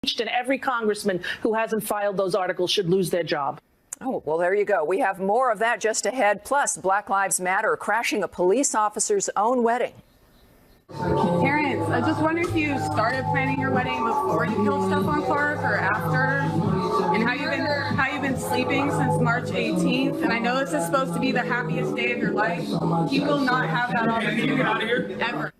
And every congressman who hasn't filed those articles should lose their job. Oh, well, there you go. We have more of that just ahead. Plus, Black Lives Matter crashing a police officer's own wedding. Parents, I just wonder if you started planning your wedding before you killed Stephon Clark or after, and how you've been sleeping since March 18th. And I know this is supposed to be the happiest day of your life. You will not have that opportunity ever.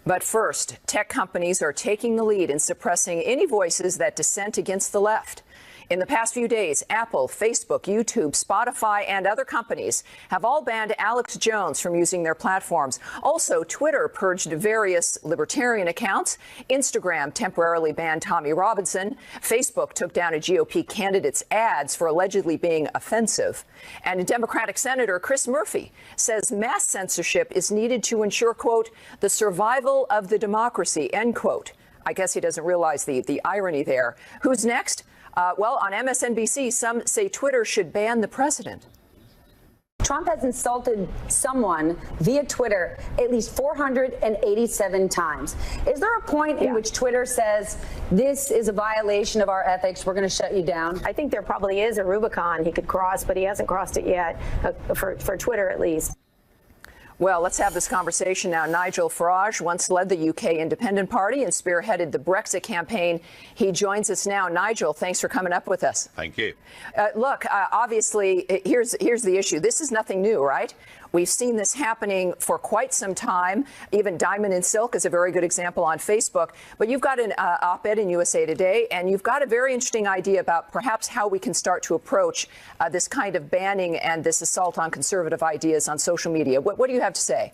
But first, tech companies are taking the lead in suppressing any voices that dissent against the left. In the past few days, Apple, Facebook, YouTube, Spotify, and other companies have all banned Alex Jones from using their platforms. Also, Twitter purged various libertarian accounts. Instagram temporarily banned Tommy Robinson. Facebook took down a GOP candidate's ads for allegedly being offensive. And Democratic Senator Chris Murphy says mass censorship is needed to ensure, quote, the survival of the democracy, end quote. I guess he doesn't realize the irony there. Who's next? Well, on MSNBC, some say Twitter should ban the president. Trump has insulted someone via Twitter at least 487 times. Is there a point in which Twitter says this is a violation of our ethics, we're going to shut you down? I think there probably is a Rubicon he could cross, but he hasn't crossed it yet, for Twitter at least. Well, let's have this conversation now. Nigel Farage once led the UK Independent Party and spearheaded the Brexit campaign. He joins us now. Nigel, thanks for coming up with us. Thank you. Look, obviously, here's the issue. This is nothing new, right? We've seen this happening for quite some time. Even Diamond and Silk is a very good example on Facebook. But you've got an op-ed in USA Today, and you've got a very interesting idea about perhaps how we can start to approach this kind of banning and this assault on conservative ideas on social media. What do you have to say?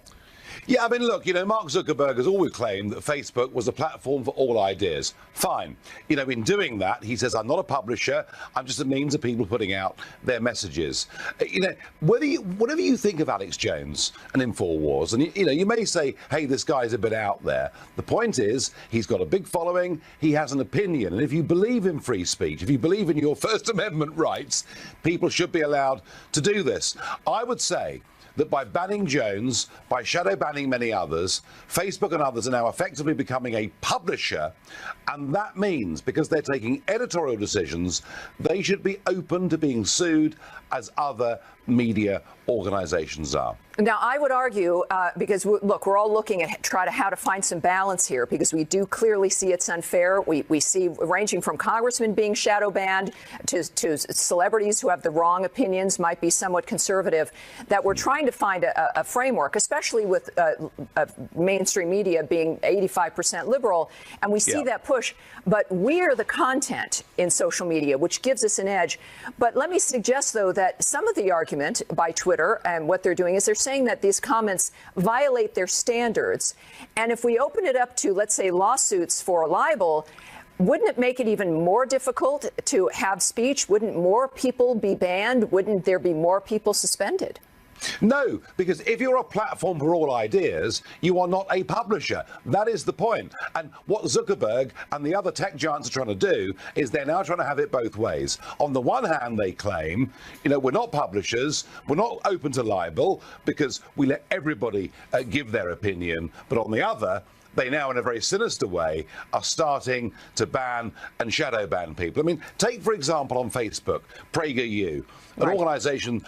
Yeah, I mean, look, Mark Zuckerberg has always claimed that Facebook was a platform for all ideas. Fine. In doing that, he says, I'm not a publisher. I'm just a means of people putting out their messages. Whatever you think of Alex Jones and InfoWars, and, you may say, hey, this guy's a bit out there. The point is, he's got a big following. He has an opinion. And if you believe in free speech, if you believe in your First Amendment rights, people should be allowed to do this. I would say that by banning Jones, by shadow banning many others, Facebook and others are now effectively becoming a publisher. And that means, because they're taking editorial decisions, they should be open to being sued as other media organizations are. Now, I would argue, because, look, we're all looking at how to find some balance here, because we do clearly see it's unfair. We see ranging from congressmen being shadow banned to celebrities who have the wrong opinions, might be somewhat conservative, that we're trying to find a framework, especially with mainstream media being 85% liberal. And we see that push. But we're the content in social media, which gives us an edge. But let me suggest, though, that some of the argument by Twitter and what they're doing is they're saying that these comments violate their standards. And if we open it up to, let's say, lawsuits for libel, wouldn't it make it even more difficult to have speech? Wouldn't more people be banned? Wouldn't there be more people suspended? No, because if you're a platform for all ideas, you are not a publisher. That is the point. And what Zuckerberg and the other tech giants are trying to do is they're now trying to have it both ways. On the one hand, they claim, we're not publishers, we're not open to libel because we let everybody give their opinion. But on the other, they now, in a very sinister way, are starting to ban and shadow ban people. I mean, take, for example, on Facebook, PragerU, an organization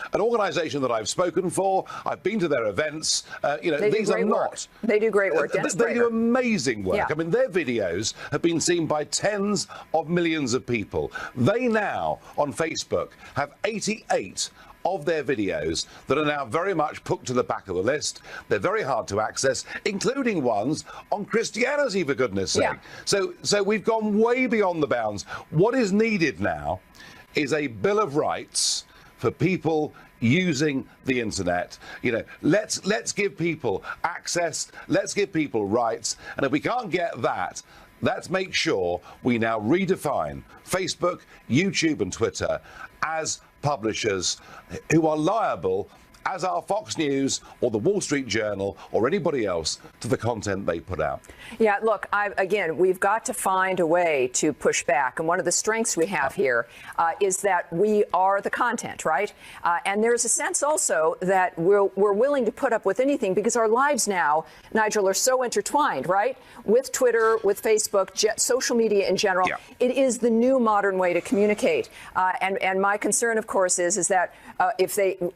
that I've spoken for. I've been to their events. These are not. They do great work. They do amazing work. Yeah. I mean, their videos have been seen by tens of millions of people. They now, on Facebook, have 88 of their videos that are now very much put to the back of the list. They're very hard to access, including ones on Christianity, for goodness sake. Yeah. So we've gone way beyond the bounds. What is needed now is a Bill of Rights for people using the internet. Let's give people access, let's give people rights, and if we can't get that, let's make sure we now redefine Facebook, YouTube and Twitter as publishers who are liable as are Fox News or the Wall Street Journal or anybody else to the content they put out. Yeah, look, again, we've got to find a way to push back. And one of the strengths we have here is that we are the content, right? And there's a sense also that we're willing to put up with anything because our lives now, Nigel, are so intertwined, right? With Twitter, with Facebook, social media in general. Yeah. It is the new modern way to communicate. And my concern, of course, is that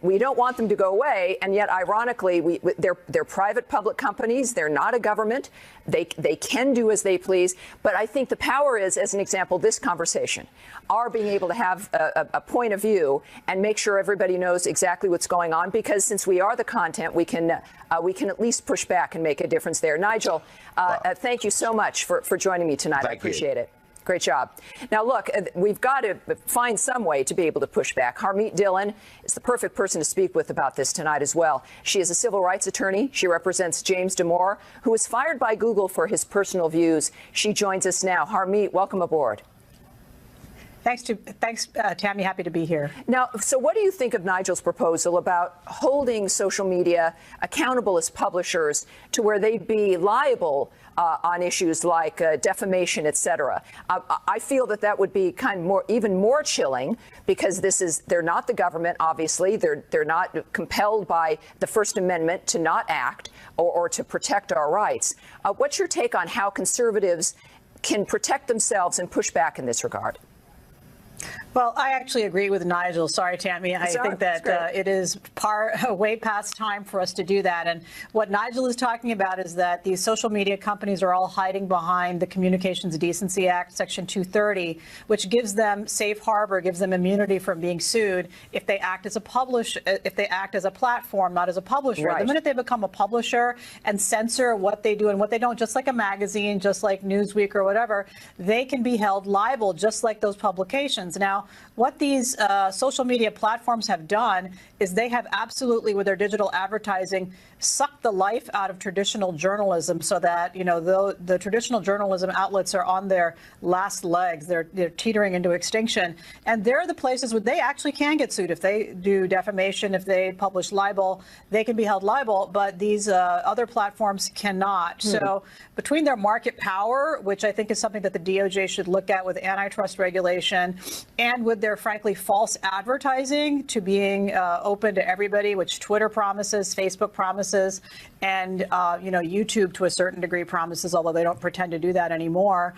we don't want them to go away, and yet, ironically, they're private public companies. They're not a government. They can do as they please. But I think the power is, as an example, this conversation, our being able to have a point of view and make sure everybody knows exactly what's going on. Because since we are the content, we can at least push back and make a difference there. Nigel, thank you so much for joining me tonight. I appreciate it. Great job. Now, look, we've got to find some way to be able to push back. Harmeet Dillon is the perfect person to speak with about this tonight as well. She is a civil rights attorney. She represents James Damore, who was fired by Google for his personal views. She joins us now. Harmeet, welcome aboard. Thanks, Tammy. Happy to be here. Now, so what do you think of Nigel's proposal about holding social media accountable as publishers to where they'd be liable on issues like defamation, et cetera? I feel that would be even more chilling because they're not the government, obviously. They're not compelled by the First Amendment to not act or to protect our rights. What's your take on how conservatives can protect themselves and push back in this regard? Well, I actually agree with Nigel. Sorry, Tammy. I think that it is way past time for us to do that. And what Nigel is talking about is that these social media companies are all hiding behind the Communications Decency Act, Section 230, which gives them safe harbor, gives them immunity from being sued if they act as a platform, not as a publisher. Right. The minute they become a publisher and censor what they do and what they don't, just like a magazine, just like Newsweek or whatever, they can be held liable just like those publications. Now, what these social media platforms have done is they have absolutely, with their digital advertising, sucked the life out of traditional journalism so that, the traditional journalism outlets are on their last legs. They're teetering into extinction. And they're the places where they actually can get sued. If they do defamation, if they publish libel, they can be held liable. But these other platforms cannot. So between their market power, which I think is something that the DOJ should look at with antitrust regulation, and with their, frankly, false advertising to being open to everybody, which Twitter promises, Facebook promises, and YouTube to a certain degree promises, although they don't pretend to do that anymore.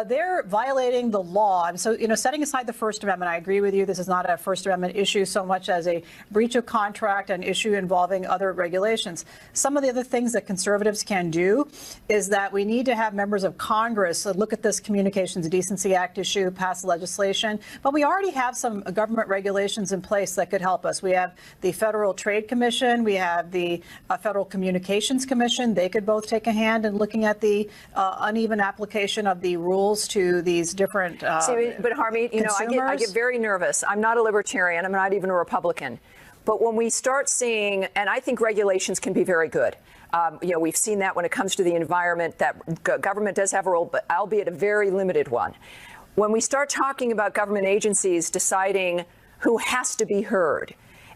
They're violating the law. And so, setting aside the First Amendment, I agree with you. This is not a First Amendment issue so much as a breach of contract, an issue involving other regulations. Some of the other things that conservatives can do is that we need to have members of Congress look at this Communications Decency Act issue, pass legislation. But we already have some government regulations in place that could help us. We have the Federal Trade Commission. We have the Federal Communications Commission. They could both take a hand in looking at the uneven application of the rules to these different See, but Harmeet, I get very nervous. I'm not a libertarian. I'm not even a Republican. But when we start seeing, and I think regulations can be very good. We've seen that when it comes to the environment, that government does have a role, but albeit a very limited one. When we start talking about government agencies deciding who has to be heard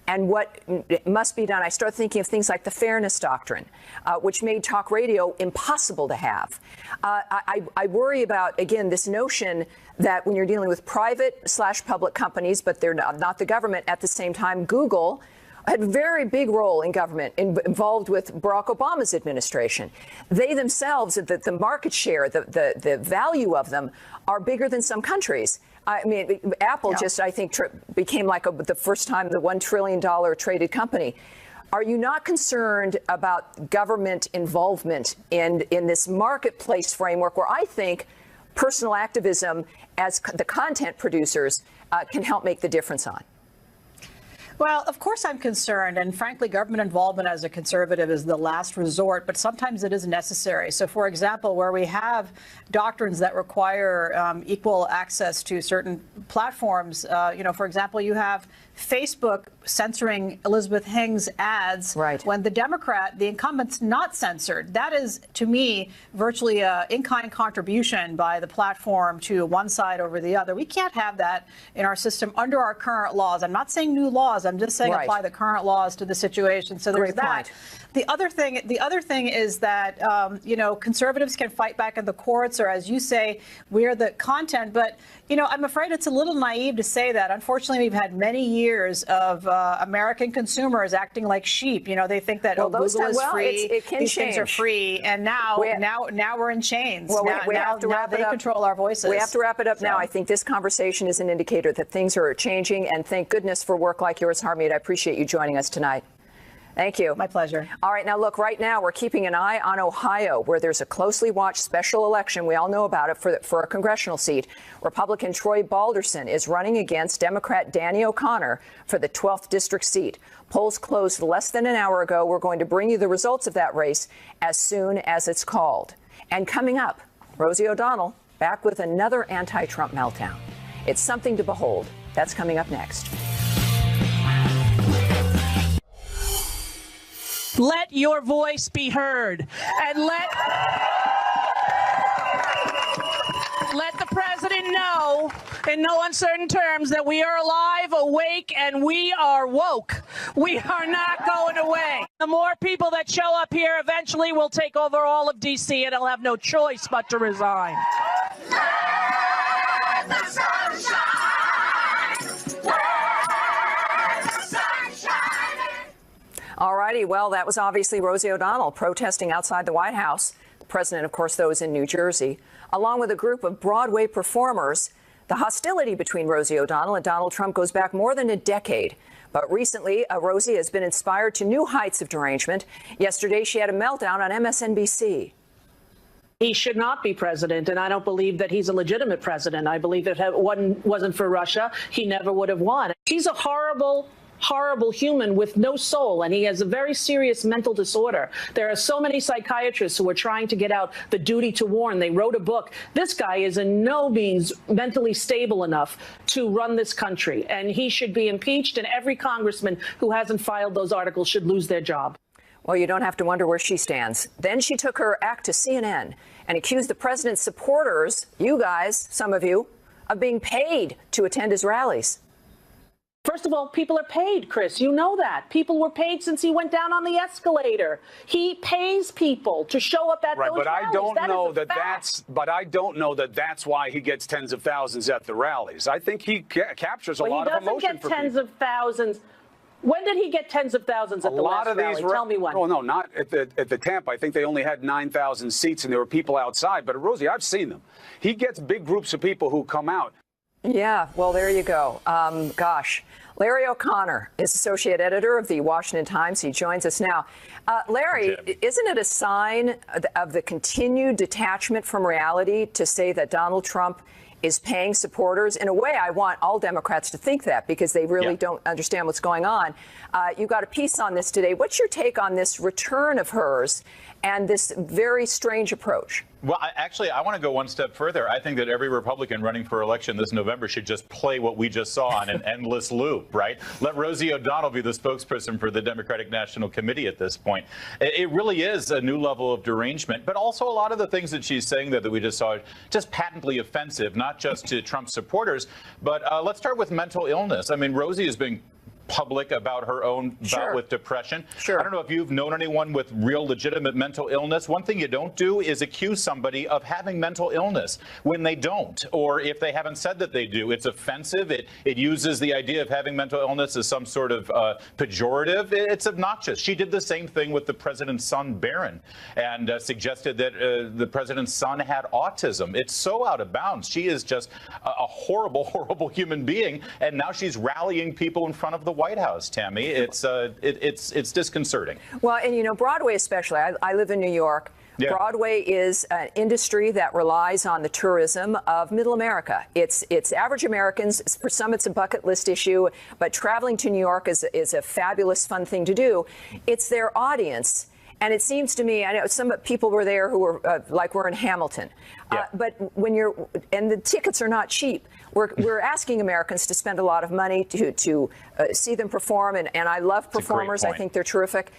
and what must be done, I start thinking of things like the Fairness Doctrine, which made talk radio impossible to have. I worry about, again, this notion that when you're dealing with private/public companies, but they're not the government at the same time, Google had a very big role in government involved with Barack Obama's administration. They themselves, the market share, the value of them are bigger than some countries. I mean, Apple just, I think, became like the first time the $1 trillion traded company. Are you not concerned about government involvement in this marketplace framework where I think personal activism as the content producers can help make the difference on? Well, of course I'm concerned, and frankly, government involvement as a conservative is the last resort, but sometimes it is necessary. So, for example, where we have doctrines that require equal access to certain platforms, for example, you have Facebook censoring Elizabeth Hing's ads when the incumbent's not censored. That is, to me, virtually an in-kind contribution by the platform to one side over the other. We can't have that in our system under our current laws. I'm not saying new laws. I'm just saying apply the current laws to the situation. So there's that. The other thing is that, conservatives can fight back in the courts, or as you say, we're the content. But, I'm afraid it's a little naive to say that. Unfortunately, we've had many years of American consumers acting like sheep. They think that Google is free, these things are free, and now we're in chains. Well, we have to wrap it up. They control our voices. We have to wrap it up now. I think this conversation is an indicator that things are changing, and thank goodness for work like yours, Harmeet. I appreciate you joining us tonight. Thank you. My pleasure. All right. Now, look, right now we're keeping an eye on Ohio, where there's a closely watched special election. We all know about it for a congressional seat. Republican Troy Balderson is running against Democrat Danny O'Connor for the 12th district seat. Polls closed less than an hour ago. We're going to bring you the results of that race as soon as it's called. And coming up, Rosie O'Donnell back with another anti-Trump meltdown. It's something to behold. That's coming up next. Let your voice be heard, and let the president know in no uncertain terms that we are alive, awake, and we are woke. We are not going away. The more people that show up here eventually will take over all of D.C., and I'll have no choice but to resign. Let the sun shine. Let the sun shine. All righty. Well, that was obviously Rosie O'Donnell protesting outside the White House. The president, of course, though, is in New Jersey, along with a group of Broadway performers. The hostility between Rosie O'Donnell and Donald Trump goes back more than a decade. But recently, Rosie has been inspired to new heights of derangement. Yesterday, she had a meltdown on MSNBC. He should not be president, and I don't believe that he's a legitimate president. I believe that if it wasn't for Russia, he never would have won. He's a horrible human with no soul, and he has a very serious mental disorder. There are so many psychiatrists who are trying to get out the duty to warn. They wrote a book. This guy is in no means mentally stable enough to run this country, and he should be impeached, and every congressman who hasn't filed those articles should lose their job. Well, you don't have to wonder where she stands. Then she took her act to CNN and accused the president's supporters, you guys, some of you, of being paid to attend his rallies. First of all, people are paid, Chris. You know that. People were paid since he went down on the escalator. He pays people to show up at those but rallies. I don't know that that's why he gets tens of thousands at the rallies. I think he captures a lot of emotion for people. He doesn't get tens of thousands. When did he get tens of thousands at the last rally? Tell me when. Oh, no, not at the Tampa. I think they only had 9,000 seats, and there were people outside. But, Rosie, I've seen them. He gets big groups of people who come out. Yeah, well, there you go. Gosh. Larry O'Connor is associate editor of the Washington Times. He joins us now. Larry, isn't it a sign of the continued detachment from reality to say that Donald Trump is paying supporters? In a way, I want all Democrats to think that, because they really don't understand what's going on. You got a piece on this today. What's your take on this return of hers and this very strange approach? Well, I want to go one step further. I think that every Republican running for election this November should just play what we just saw on an endless loop, right? Let Rosie O'Donnell be the spokesperson for the Democratic National Committee at this point. It really is a new level of derangement, but also a lot of the things that she's saying that we just saw are just patently offensive, not just to Trump supporters, but let's start with mental illness. I mean, Rosie has been public about her own bout with depression. I don't know if you've known anyone with real legitimate mental illness. One thing you don't do is accuse somebody of having mental illness when they don't, or if they haven't said that they do. It's offensive. It uses the idea of having mental illness as some sort of pejorative. It's obnoxious. She did the same thing with the president's son, Barron, and suggested that the president's son had autism. It's so out of bounds. She is just a horrible, horrible human being, and now she's rallying people in front of the White House, Tammy. It's disconcerting. Well, and Broadway especially. I live in New York. Yeah. Broadway is an industry that relies on the tourism of Middle America. It's average Americans. For some, it's a bucket list issue, but traveling to New York is a fabulous, fun thing to do. It's their audience. And it seems to me, I know some people were there who were like we're in Hamilton, but when and the tickets are not cheap. We're asking Americans to spend a lot of money to see them perform, and I love performers. I think they're terrific.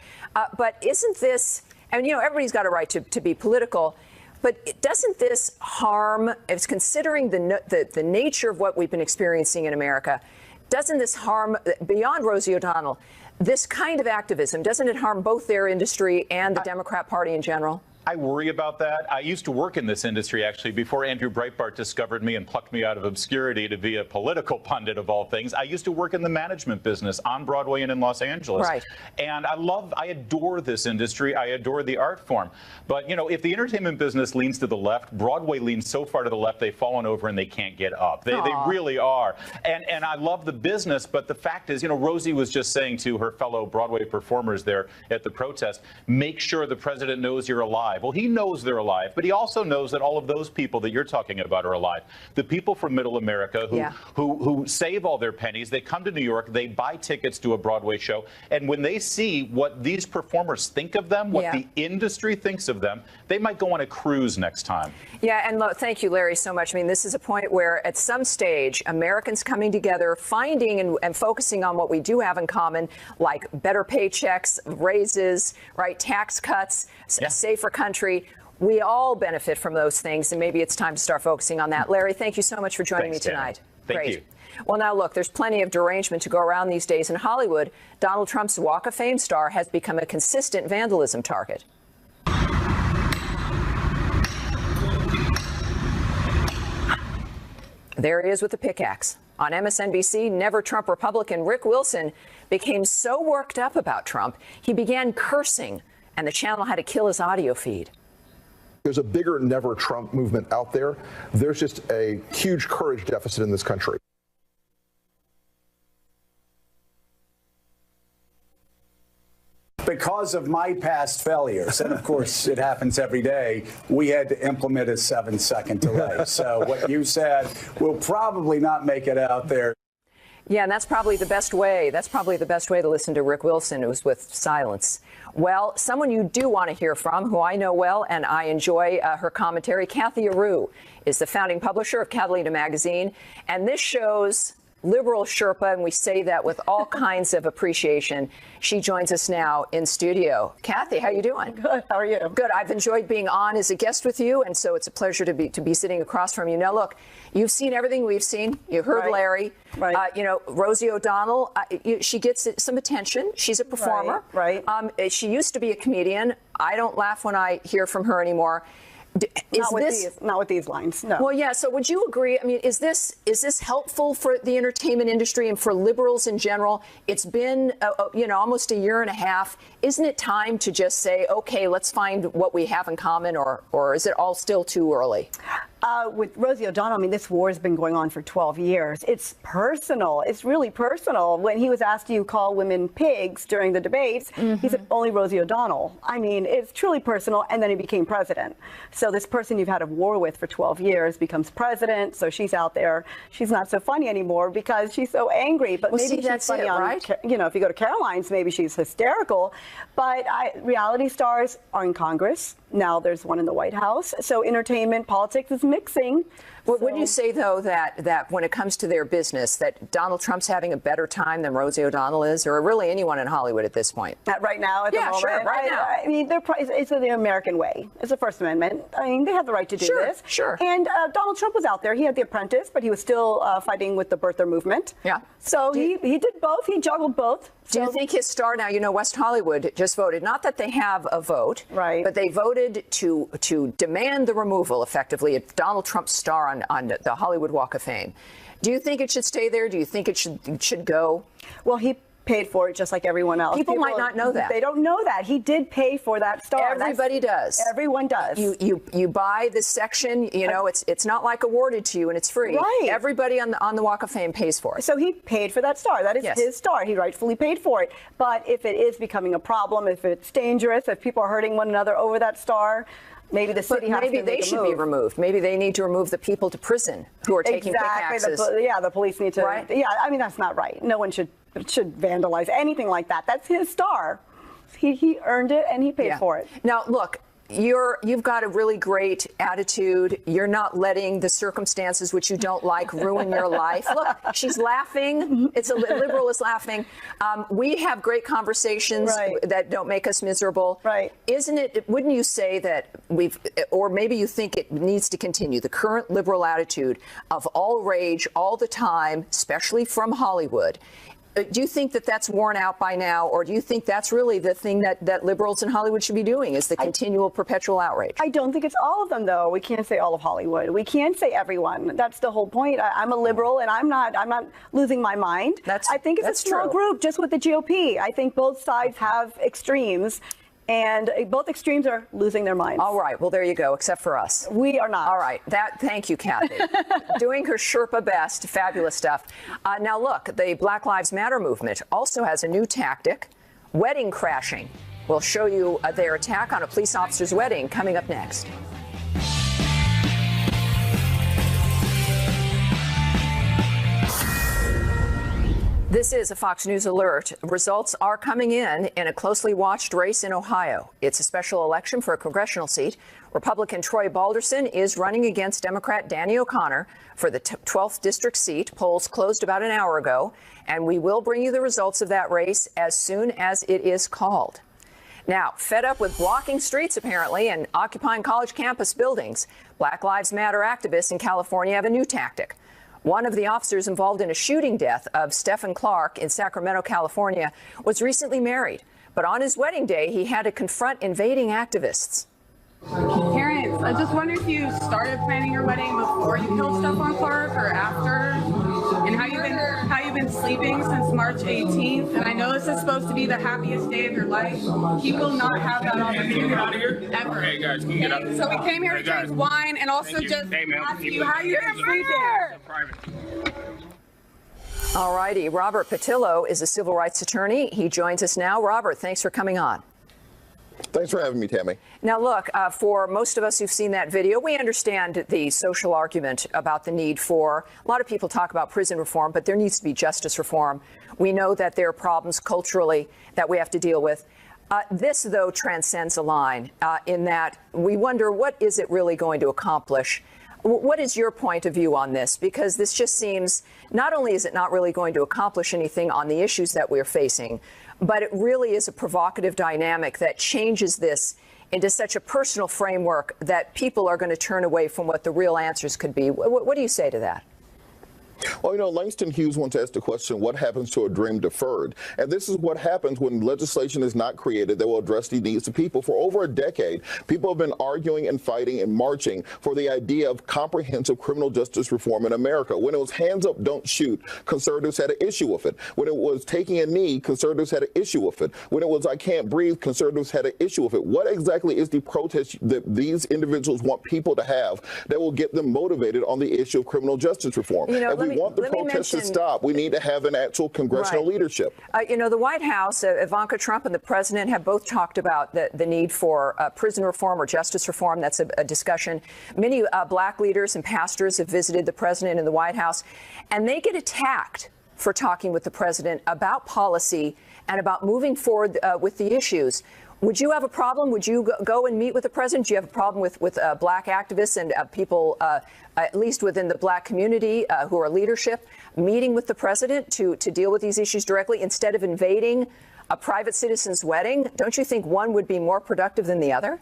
But isn't this, and everybody's got a right to be political, but doesn't this harm, as considering the nature of what we've been experiencing in America, doesn't this harm, beyond Rosie O'Donnell, this kind of activism, doesn't it harm both their industry and the Democrat Party in general? I worry about that. I used to work in this industry, actually, before Andrew Breitbart discovered me and plucked me out of obscurity to be a political pundit of all things. I used to work in the management business on Broadway and in Los Angeles. Right. And I adore this industry. I adore the art form. But, if the entertainment business leans to the left, Broadway leans so far to the left, they've fallen over and they can't get up. They really are. And I love the business, but the fact is, Rosie was just saying to her fellow Broadway performers there at the protest, make sure the president knows you're alive. Well, he knows they're alive, but he also knows that all of those people that you're talking about are alive. The people from Middle America who save all their pennies, they come to New York, they buy tickets to a Broadway show, and when they see what these performers think of them, what the industry thinks of them, they might go on a cruise next time. Yeah, and thank you, Larry, so much. I mean, this is a point where at some stage, Americans coming together, finding and focusing on what we do have in common, like better paychecks, raises, right, tax cuts, a safer country. We all benefit from those things, and maybe it's time to start focusing on that. Larry, thank you so much for joining me tonight. Thank you. Well, now, look, there's plenty of derangement to go around these days in Hollywood. Donald Trump's Walk of Fame star has become a consistent vandalism target. There he is with the pickaxe. On MSNBC, Never Trump Republican Rick Wilson became so worked up about Trump, he began cursing, and the channel had to kill his audio feed. There's a bigger Never Trump movement out there. There's just a huge courage deficit in this country. Because of my past failures, and of course it happens every day, we had to implement a 7-second delay. So what you said will probably not make it out there. Yeah, and that's probably the best way. That's probably the best way to listen to Rick Wilson, who was with silence. Well, someone you do want to hear from, who I know well and I enjoy her commentary, Cathy Areu, is the founding publisher of Catalina magazine, and this show's liberal Sherpa, and we say that with all kinds of appreciation. She joins us now in studio. Cathy, how are you doing? Good. How are you? Good. I've enjoyed being on as a guest with you, and so it's a pleasure to be sitting across from you. Now, look, you've seen everything we've seen. You heard Larry. Right. Rosie O'Donnell, she gets some attention. She's a performer. Right. She used to be a comedian. I don't laugh when I hear from her anymore. Not with these lines, no. Well, yeah. So would you agree? I mean, is this helpful for the entertainment industry and for liberals in general? It's been, almost a year and a half. Isn't it time to just say, okay, let's find what we have in common, or is it all still too early? With Rosie O'Donnell, I mean, this war has been going on for 12 years. It's personal. It's really personal. When he was asked, do you call women pigs during the debates, he said, only Rosie O'Donnell. I mean, it's truly personal. And then he became president. So this person you've had a war with for 12 years becomes president. So she's out there. She's not so funny anymore because she's so angry. But maybe she's funny on, right? If you go to Caroline's, maybe she's hysterical. But reality stars are in Congress. Now there's one in the White House. So entertainment, politics is mixing. Well, wouldn't you say, though, that when it comes to their business, that Donald Trump's having a better time than Rosie O'Donnell is, or really anyone in Hollywood at this point? Right now, at the moment? Sure, right now. I mean, it's the American way. It's the First Amendment. I mean, they have the right to do this. Sure. And Donald Trump was out there. He had The Apprentice, but he was still fighting with the birther movement. Yeah. So he did both. He juggled both. Do you think his star now, West Hollywood just voted, not that they have a vote, right, but they voted to demand the removal, effectively, of Donald Trump's star on the Hollywood Walk of Fame. Do you think it should stay there? Do you think it should go? Well, he paid for it just like everyone else. People might not know that. They don't know that. He did pay for that star. Everybody does. Everyone does. You buy this section, it's not like awarded to you and it's free. Right. Everybody on the Walk of Fame pays for it. So he paid for that star. That is his star. He rightfully paid for it. But if it is becoming a problem, if it's dangerous, if people are hurting one another over that star, maybe the city has to make a move. Maybe they should be removed. Maybe they need to remove the people to prison who are taking pickaxes. The police need to. Right? Yeah, I mean, that's not right. No one should vandalize anything like that. That's his star. He earned it and he paid for it. Now, look, you've got a really great attitude. You're not letting the circumstances which you don't like ruin your life. Look, she's laughing. It's a liberal is laughing. We have great conversations that don't make us miserable. Right. Isn't it? Wouldn't you say that or maybe you think it needs to continue, the current liberal attitude of all rage all the time, especially from Hollywood? Do you think that that's worn out by now, or do you think that's really the thing that liberals in Hollywood should be doing, is the continual, perpetual outrage? I don't think it's all of them, though. We can't say all of Hollywood. We can't say everyone. That's the whole point. I'm a liberal, and I'm not losing my mind. I think it's a small group, just with the GOP. I think both sides have extremes. And both extremes are losing their minds. All right. Well, there you go, except for us. We are not. All right. Thank you, Kathy. Doing her Sherpa best. Fabulous stuff. Now, look, the Black Lives Matter movement also has a new tactic, wedding crashing. We'll show you their attack on a police officer's wedding coming up next. This is a Fox News alert. Results are coming in a closely watched race in Ohio. It's a special election for a congressional seat. Republican Troy Balderson is running against Democrat Danny O'Connor for the 12th district seat. Polls closed about an hour ago, and we will bring you the results of that race as soon as it is called. Now, fed up with blocking streets, apparently, and occupying college campus buildings, Black Lives Matter activists in California have a new tactic. One of the officers involved in a shooting death of Stephen Clark in Sacramento, California, was recently married. But on his wedding day, he had to confront invading activists. Parents, I just wonder if you started planning your wedding before you killed Stephen Clark or after, and how you've been sleeping since March 18th. And I know this is supposed to be the happiest day of your life. He will not have that opportunity ever. Hey guys, can you get out? So we came here to drink wine and also just ask you how you've been sleeping. All righty. Robert Patillo is a civil rights attorney. He joins us now. Robert, thanks for coming on. Thanks for having me, Tammy. Now, look, for most of us who've seen that video, we understand the social argument about the need for, a lot of people talk about prison reform, but there needs to be justice reform. We know that there are problems culturally that we have to deal with. This, though, transcends a line in that we wonder, what is it really going to accomplish? What is your point of view on this? Because this just seems, not only is it not really going to accomplish anything on the issues that we're facing, but it really is a provocative dynamic that changes this into such a personal framework that people are going to turn away from what the real answers could be. What do you say to that? Well, you know, Langston Hughes once asked the question, what happens to a dream deferred? And this is what happens when legislation is not created that will address the needs of people. For over a decade, people have been arguing and fighting and marching for the idea of comprehensive criminal justice reform in America. When it was hands up, don't shoot, conservatives had an issue with it. When it was taking a knee, conservatives had an issue with it. When it was I can't breathe, conservatives had an issue with it. What exactly is the protest that these individuals want people to have that will get them motivated on the issue of criminal justice reform? You know, if we want the protests to stop, we need to have an actual congressional leadership. You know, the White House, Ivanka Trump and the president have both talked about the need for prison reform or justice reform. That's a discussion. Many black leaders and pastors have visited the president in the White House, and they get attacked for talking with the president about policy and about moving forward with the issues. Would you have a problem? Would you go and meet with the president? Do you have a problem with black activists and people, at least within the black community, who are leadership, meeting with the president to deal with these issues directly instead of invading a private citizen's wedding? Don't you think one would be more productive than the other?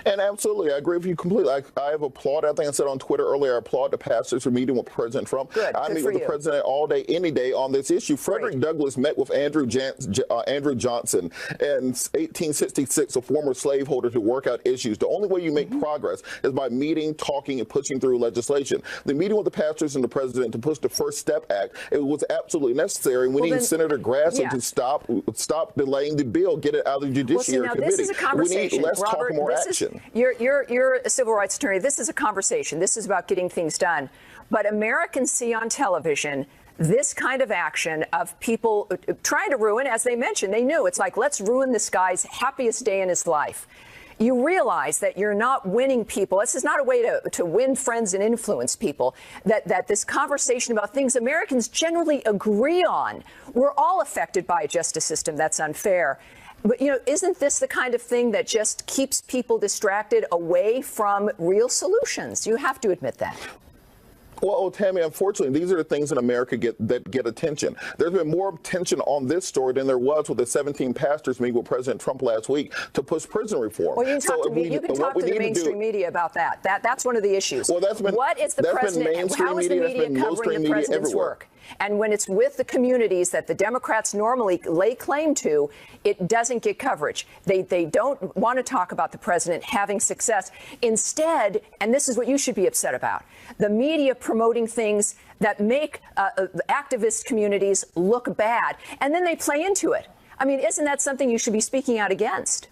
And absolutely, I agree with you completely. I have applauded, I think I said on Twitter earlier, I applaud the pastors for meeting with President Trump. I meet with the president all day, any day on this issue. Frederick Douglass met with Andrew Johnson in 1866, a former slaveholder, to work out issues. The only way you make progress is by meeting, talking, and pushing through legislation. The meeting with the pastors and the president to push the First Step Act, it was absolutely necessary. We need Senator Grassley to stop delaying the bill, get it out of the Judiciary Committee. This is a conversation. We need less Robert, talk, more action. You're a civil rights attorney. This is a conversation. This is about getting things done. But Americans see on television this kind of action of people trying to ruin, as they mentioned, they knew it's like, let's ruin this guy's happiest day in his life. You realize that you're not winning people. This is not a way to win friends and influence people, that this conversation about things Americans generally agree on. We're all affected by a justice system that's unfair. But, you know, isn't this the kind of thing that just keeps people distracted away from real solutions? You have to admit that. Well, Tammy, unfortunately, these are the things in America that get attention. There's been more attention on this story than there was with the 17 pastors meeting with President Trump last week to push prison reform. Well, you can talk to the mainstream media about that. That's one of the issues. Well, that's been what is the president? How is the media covering the president's work? And when it's with the communities that the Democrats normally lay claim to, it doesn't get coverage. They don't want to talk about the president having success. Instead, and this is what you should be upset about, the media promoting things that make activist communities look bad, and then they play into it. I mean, isn't that something you should be speaking out against?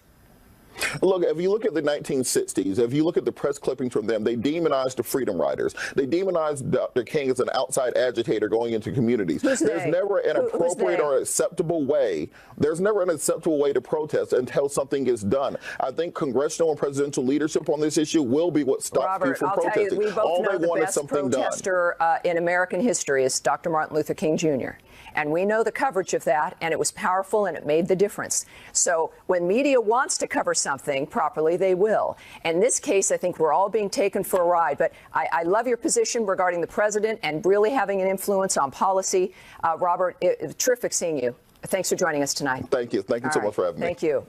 Look, if you look at the 1960s, if you look at the press clippings from them, they demonized the Freedom Riders. They demonized Dr. King as an outside agitator going into communities. There's never an appropriate or acceptable way. There's never an acceptable way to protest until something is done. I think congressional and presidential leadership on this issue will be what stops people from protesting. Tell you, we both know the best protester in American history is Dr. Martin Luther King Jr. And we know the coverage of that, and it was powerful, and it made the difference. So when media wants to cover something properly, they will. In this case, I think we're all being taken for a ride. But I love your position regarding the president and really having an influence on policy. Robert, terrific seeing you. Thanks for joining us tonight. Thank you. Thank you so much for having me. Thank you.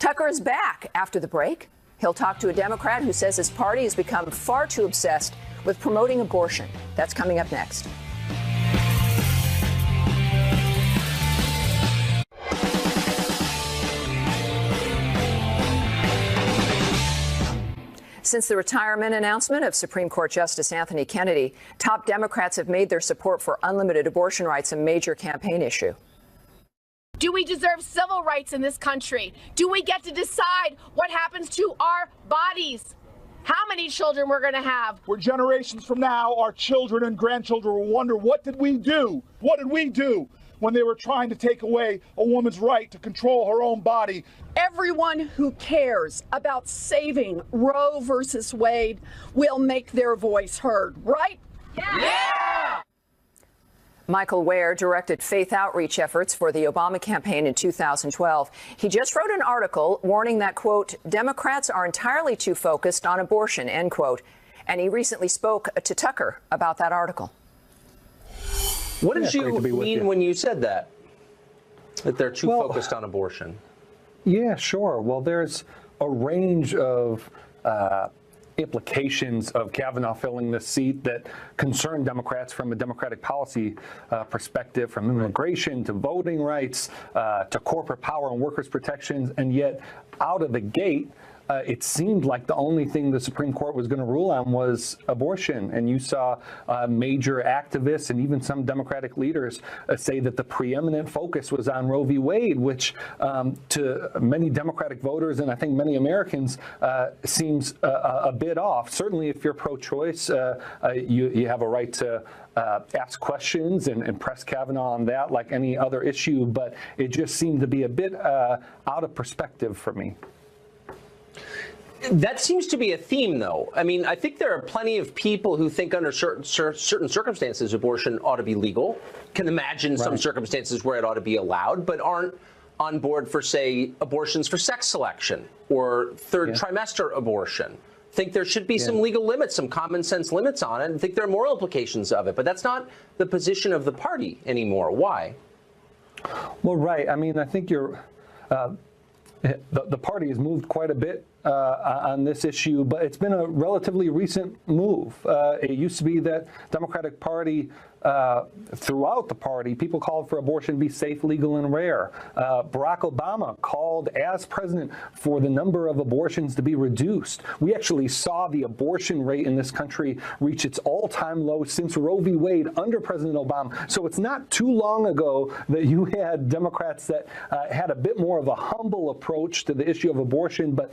Tucker is back after the break. He'll talk to a Democrat who says his party has become far too obsessed with promoting abortion. That's coming up next. Since the retirement announcement of Supreme Court Justice Anthony Kennedy, top Democrats have made their support for unlimited abortion rights a major campaign issue. Do we deserve civil rights in this country? Do we get to decide what happens to our bodies? How many children we're going to have? For generations from now, our children and grandchildren will wonder, what did we do? What did we do when they were trying to take away a woman's right to control her own body? Everyone who cares about saving Roe versus Wade will make their voice heard, right? Yeah! Michael Ware directed faith outreach efforts for the Obama campaign in 2012. He just wrote an article warning that, quote, Democrats are entirely too focused on abortion, end quote. And he recently spoke to Tucker about that article. What did you mean when you said that? That they're too focused on abortion? Yeah, sure. Well, there's a range of implications of Kavanaugh filling this seat that concern Democrats from a Democratic policy perspective, from immigration to voting rights to corporate power and workers' protections. And yet, out of the gate, it seemed like the only thing the Supreme Court was going to rule on was abortion. And you saw major activists and even some Democratic leaders say that the preeminent focus was on Roe v. Wade, which to many Democratic voters and I think many Americans seems a bit off. Certainly, if you're pro-choice, you have a right to ask questions and press Kavanaugh on that like any other issue. But it just seemed to be a bit out of perspective for me. That seems to be a theme, though. I mean, I think there are plenty of people who think under certain circumstances abortion ought to be legal, can imagine some circumstances where it ought to be allowed, but aren't on board for, say, abortions for sex selection or third trimester abortion. Think there should be some legal limits, some common sense limits on it, and think there are moral implications of it. But that's not the position of the party anymore. Why? Well, right. I mean, I think you're the party has moved quite a bit on this issue, but it's been a relatively recent move. It used to be that Democratic Party, throughout the party, people called for abortion to be safe, legal, and rare. Barack Obama called as president for the number of abortions to be reduced. We actually saw the abortion rate in this country reach its all-time low since Roe v. Wade under President Obama. So it's not too long ago that you had Democrats that had a bit more of a humble approach to the issue of abortion, but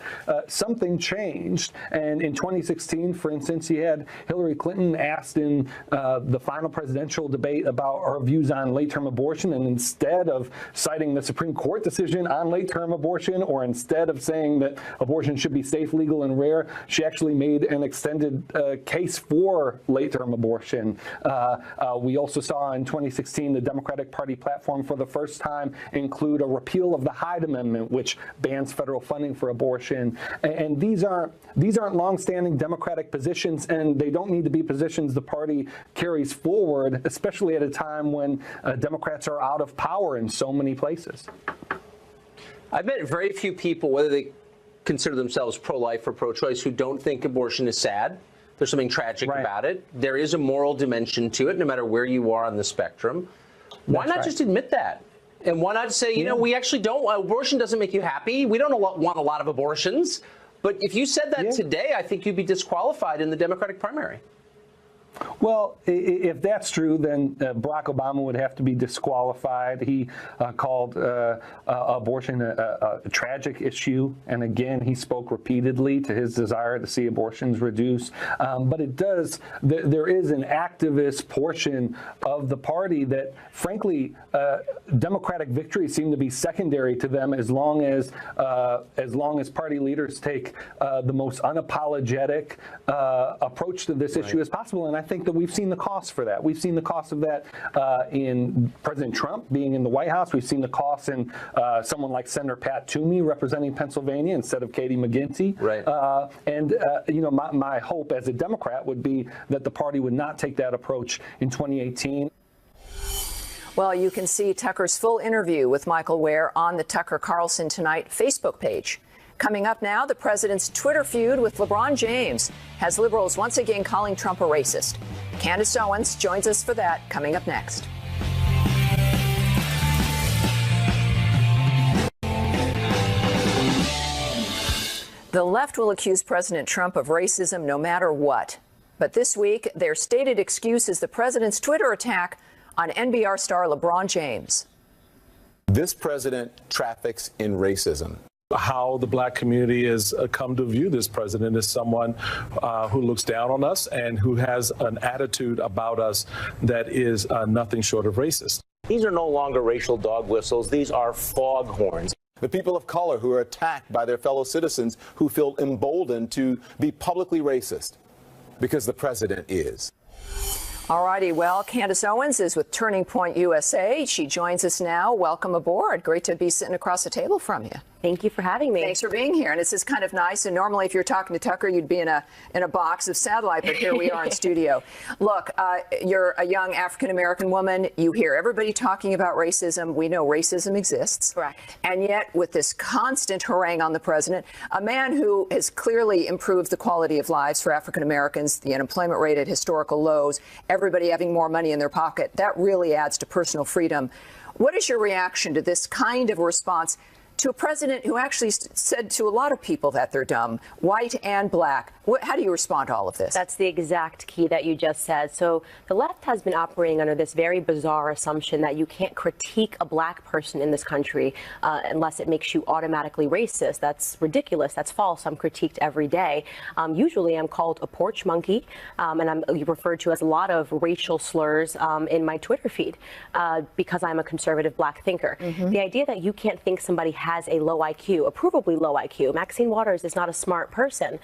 something changed. And in 2016, for instance, you had Hillary Clinton asked in the final presidential debate about her views on late-term abortion, and instead of citing the Supreme Court decision on late-term abortion, or instead of saying that abortion should be safe, legal, and rare, she actually made an extended case for late-term abortion. We also saw in 2016 the Democratic Party platform for the first time include a repeal of the Hyde Amendment, which bans federal funding for abortion. And these aren't longstanding Democratic positions, and they don't need to be positions the party carries forward, especially at a time when Democrats are out of power in so many places. I've met very few people, whether they consider themselves pro-life or pro-choice, who don't think abortion is sad. There's something tragic about it. There is a moral dimension to it, no matter where you are on the spectrum. Why not just admit that? And why not say, you know, we actually don't, abortion doesn't make you happy. We don't want a lot of abortions. But if you said that today, I think you'd be disqualified in the Democratic primary. Well, if that's true, then Barack Obama would have to be disqualified. He called abortion a tragic issue. And again, he spoke repeatedly to his desire to see abortions reduced. But there is an activist portion of the party that, frankly, Democratic victories seem to be secondary to them as long as party leaders take the most unapologetic approach to this issue as possible. And I think that we've seen the cost for that. We've seen the cost of that in President Trump being in the White House. We've seen the cost in someone like Senator Pat Toomey representing Pennsylvania instead of Katie McGinty. Right. You know, my hope as a Democrat would be that the party would not take that approach in 2018. Well, you can see Tucker's full interview with Michael Wear on the Tucker Carlson Tonight Facebook page. Coming up now, the president's Twitter feud with LeBron James has liberals once again calling Trump a racist. Candace Owens joins us for that, coming up next. The left will accuse President Trump of racism no matter what. But this week, their stated excuse is the president's Twitter attack on NBR star LeBron James. This president traffics in racism. How the black community has come to view this president as someone who looks down on us and who has an attitude about us that is nothing short of racist. These are no longer racial dog whistles. These are foghorns. The people of color who are attacked by their fellow citizens who feel emboldened to be publicly racist because the president is. All righty. Well, Candace Owens is with Turning Point USA. She joins us now. Welcome aboard. Great to be sitting across the table from you. Thank you for having me. Thanks for being here. And this is kind of nice. And normally, if you're talking to Tucker, you'd be in a box of satellite. But here we are in studio. Look, you're a young African-American woman. You hear everybody talking about racism. We know racism exists. Correct. And yet, with this constant harangue on the president, a man who has clearly improved the quality of lives for African-Americans, the unemployment rate at historical lows, everybody having more money in their pocket, that really adds to personal freedom. What is your reaction to this kind of response to a president who actually said to a lot of people that they're dumb, white and black? How do you respond to all of this? That's the exact key that you just said. So the left has been operating under this very bizarre assumption that you can't critique a black person in this country unless it makes you automatically racist. That's ridiculous. That's false. I'm critiqued every day. Usually I'm called a porch monkey, and I'm referred to as a lot of racial slurs in my Twitter feed because I'm a conservative black thinker. The idea that you can't think somebody has a low IQ, a provably low IQ. Maxine Waters is not a smart person.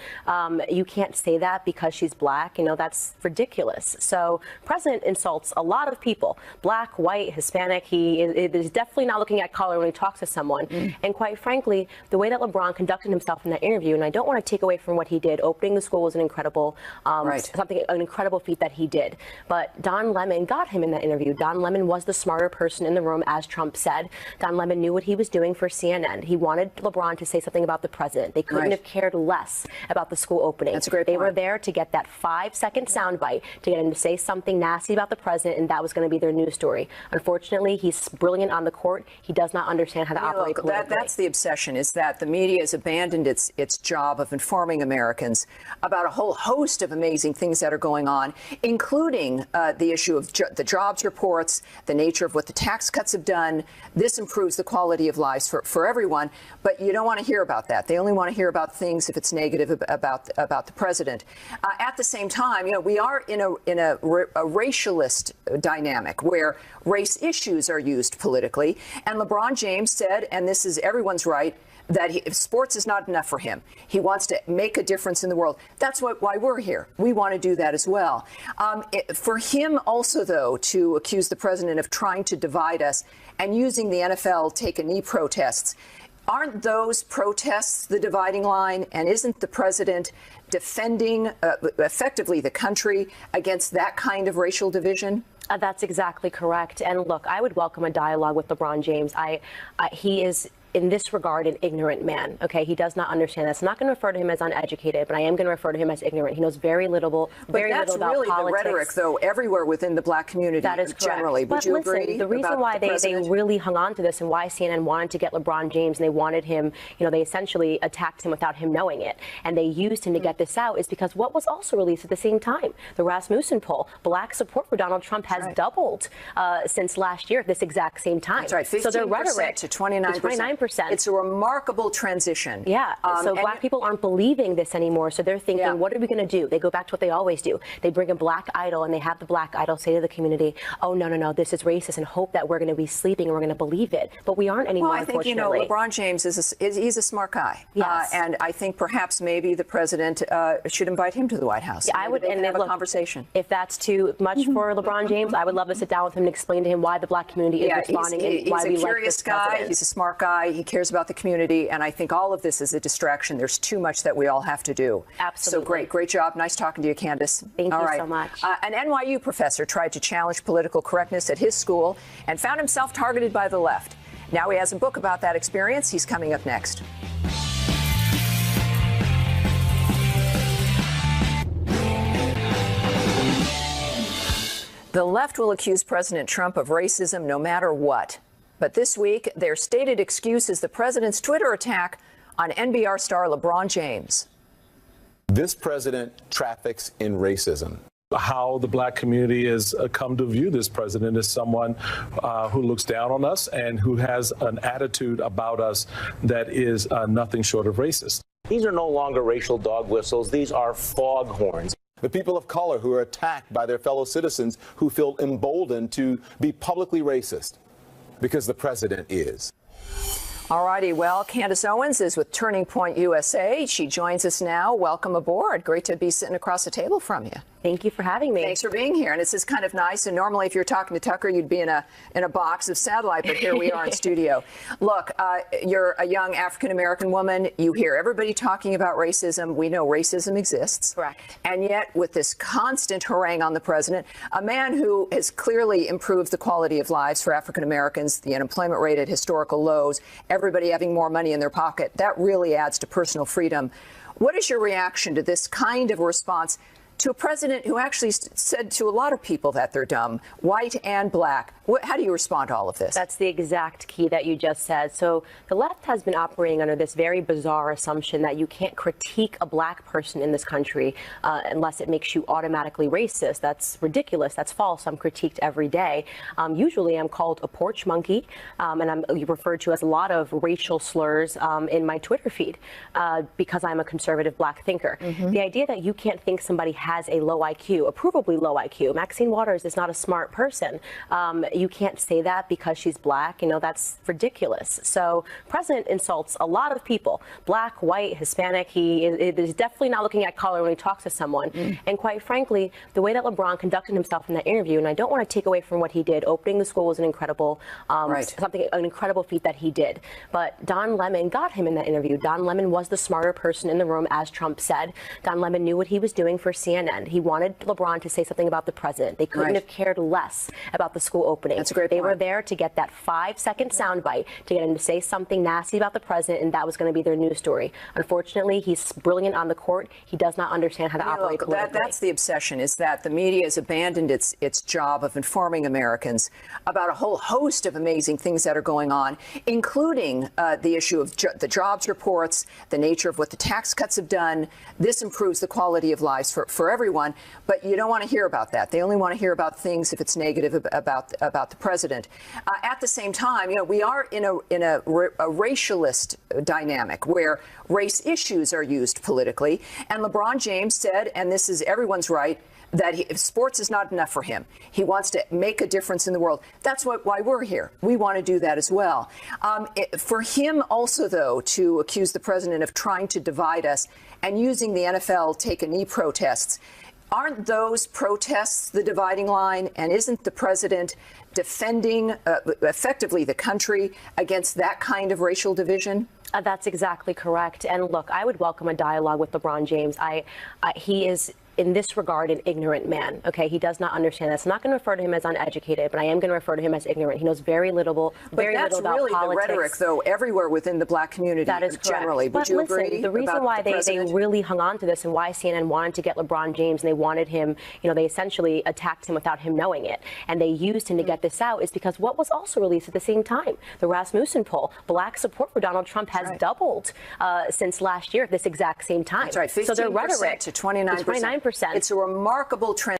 You can't say that because she's black. You know, that's ridiculous. So president insults a lot of people, black, white, Hispanic. He is definitely not looking at color when he talks to someone. And quite frankly, the way that LeBron conducted himself in that interview, and I don't want to take away from what he did, opening the school was an incredible, an incredible feat that he did. But Don Lemon got him in that interview. Don Lemon was the smarter person in the room, as Trump said. Don Lemon knew what he was doing for CNN. He wanted LeBron to say something about the president. They couldn't have cared less about the school opening. That's a great They point. were there to get that 5-second soundbite to get him to say something nasty about the president, and that was going to be their news story. Unfortunately, he's brilliant on the court. He does not understand how to operate politically. That's the obsession, is that the media has abandoned its job of informing Americans about a whole host of amazing things that are going on, including the issue of the jobs reports, the nature of what the tax cuts have done. This improves the quality of lives for for everyone, but you don't want to hear about that. They only want to hear about things if it's negative about the president. At the same time, we are in a racialist dynamic where race issues are used politically. And LeBron James said, and this is everyone's right, that sports is not enough for him. He wants to make a difference in the world. That's why we're here. We want to do that as well. For him also, though, to accuse the president of trying to divide us and using the NFL take-a-knee protests, aren't those protests the dividing line? And isn't the president defending effectively the country against that kind of racial division? That's exactly correct. And look, I would welcome a dialogue with LeBron James. He is, in this regard, an ignorant man. Okay, he does not understand this. I'm not going to refer to him as uneducated, but I am going to refer to him as ignorant. He knows very little about politics. But that's really the rhetoric, though, everywhere within the black community. That is generally. But Would you listen, agree? The reason why they really hung on to this and why CNN wanted to get LeBron James and they wanted him, they essentially attacked him without him knowing it, and they used him to get this out, is because what was also released at the same time, the Rasmussen poll, black support for Donald Trump has doubled since last year at this exact same time. That's right, 15% so their rhetoric to 29%. 29%. It's a remarkable transition. Yeah. So black people aren't believing this anymore. So they're thinking, what are we going to do? They go back to what they always do. They bring a black idol and they have the black idol say to the community, oh, no, this is racist, and hope that we're going to be sleeping and we're going to believe it. But we aren't anymore, well, I think, LeBron James he's a smart guy. Yes. And I think perhaps maybe the president should invite him to the White House. Yeah, I would, and have a conversation. If that's too much for LeBron James, I would love to sit down with him and explain to him why the black community is responding and why we like this president. He's a curious guy. He's a smart guy. He cares about the community. And I think all of this is a distraction. There's too much that we all have to do. Absolutely. So great job. Nice talking to you, Candace. Thank you so much. An NYU professor tried to challenge political correctness at his school and found himself targeted by the left. Now he has a book about that experience. He's coming up next. The left will accuse President Trump of racism no matter what. But this week, their stated excuse is the president's Twitter attack on NBR star LeBron James. This president traffics in racism. How the black community has come to view this president as someone who looks down on us and who has an attitude about us that is nothing short of racist. These are no longer racial dog whistles. These are foghorns. The people of color who are attacked by their fellow citizens who feel emboldened to be publicly racist because the president is. All righty. Well, Candace Owens is with Turning Point USA. She joins us now. Welcome aboard. Great to be sitting across the table from you. Thank you for having me. Thanks for being here. And this is kind of nice. And normally, if you're talking to Tucker, you'd be in a box of satellite. But here we are in studio. Look, you're a young African-American woman. You hear everybody talking about racism. We know racism exists. Correct. And yet, with this constant harangue on the president, a man who has clearly improved the quality of lives for African-Americans, the unemployment rate at historical lows, everybody having more money in their pocket, that really adds to personal freedom. What is your reaction to this kind of response to a president who actually said to a lot of people that they're dumb, white and black? How do you respond to all of this? That's the exact key that you just said. So the left has been operating under this very bizarre assumption that you can't critique a black person in this country unless it makes you automatically racist. That's ridiculous. That's false. I'm critiqued every day. Usually I'm called a porch monkey, and I'm referred to as a lot of racial slurs in my Twitter feed because I'm a conservative black thinker. The idea that you can't think somebody has a low IQ, a provably low IQ. Maxine Waters is not a smart person. You can't say that because she's black. That's ridiculous. So president insults a lot of people, black, white, Hispanic. He is definitely not looking at color when he talks to someone. And quite frankly, the way that LeBron conducted himself in that interview, and I don't want to take away from what he did, opening the school was an incredible, an incredible feat that he did. But Don Lemon got him in that interview. Don Lemon was the smarter person in the room, as Trump said. Don Lemon knew what he was doing for CNN. He wanted LeBron to say something about the president. They couldn't have cared less about the school opening. That's a great point. They were there to get that 5-second soundbite to get him to say something nasty about the president, and that was going to be their news story. Unfortunately, he's brilliant on the court. He does not understand how to operate politically. That's the obsession, is that the media has abandoned its job of informing Americans about a whole host of amazing things that are going on, including the issue of the jobs reports, the nature of what the tax cuts have done. This improves the quality of lives for for everyone, but you don't want to hear about that. They only want to hear about things if it's negative about the president. At the same time, we are in a racialist dynamic where race issues are used politically. And LeBron James said, and this is everyone's right, that sports is not enough for him. He wants to make a difference in the world. That's why we're here. We want to do that as well. For him also, though, to accuse the president of trying to divide us and using the NFL take-a-knee protests, aren't those protests the dividing line? And isn't the president defending effectively the country against that kind of racial division? That's exactly correct. And look, I would welcome a dialogue with LeBron James. He is, in this regard, an ignorant man. Okay, he does not understand this. I'm not going to refer to him as uneducated, but I am going to refer to him as ignorant. He knows very little about politics. But that's really the rhetoric, though, everywhere within the black community. That is generally. But Would you listen, agree? The reason why they really hung on to this and why CNN wanted to get LeBron James and they wanted him, they essentially attacked him without him knowing it, and they used him to get this out, is because what was also released at the same time, the Rasmussen poll, black support for Donald Trump has doubled since last year at this exact same time. That's right. 15% so their rhetoric to 29%. It's a remarkable trend.